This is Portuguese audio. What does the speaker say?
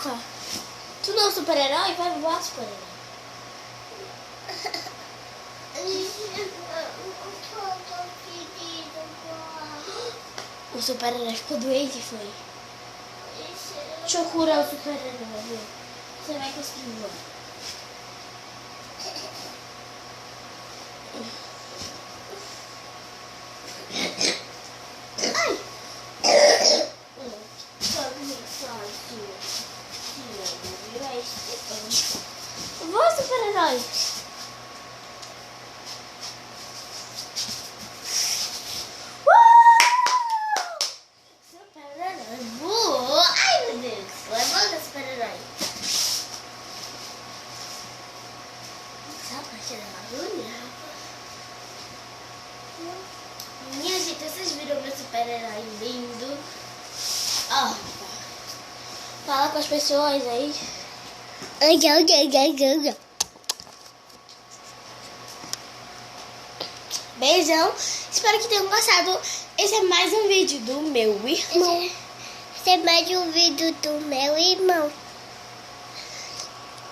Caraca! Tu não é um super-herói? Vai voar super-herói. O super-herói ficou doente, foi? Deixa eu curar o super-herói, viu? Você vai conseguir voar. Ai! Voa, super-herói! Super-herói voou! Ai, meu Deus! Levanta, super-herói! Só pra tirar barulho? Minha gente, vocês viram meu super-herói lindo? Ó, fala com as pessoas aí. Beijão. Espero que tenham gostado. Esse é mais um vídeo do meu irmão. Esse é mais um vídeo do meu irmão.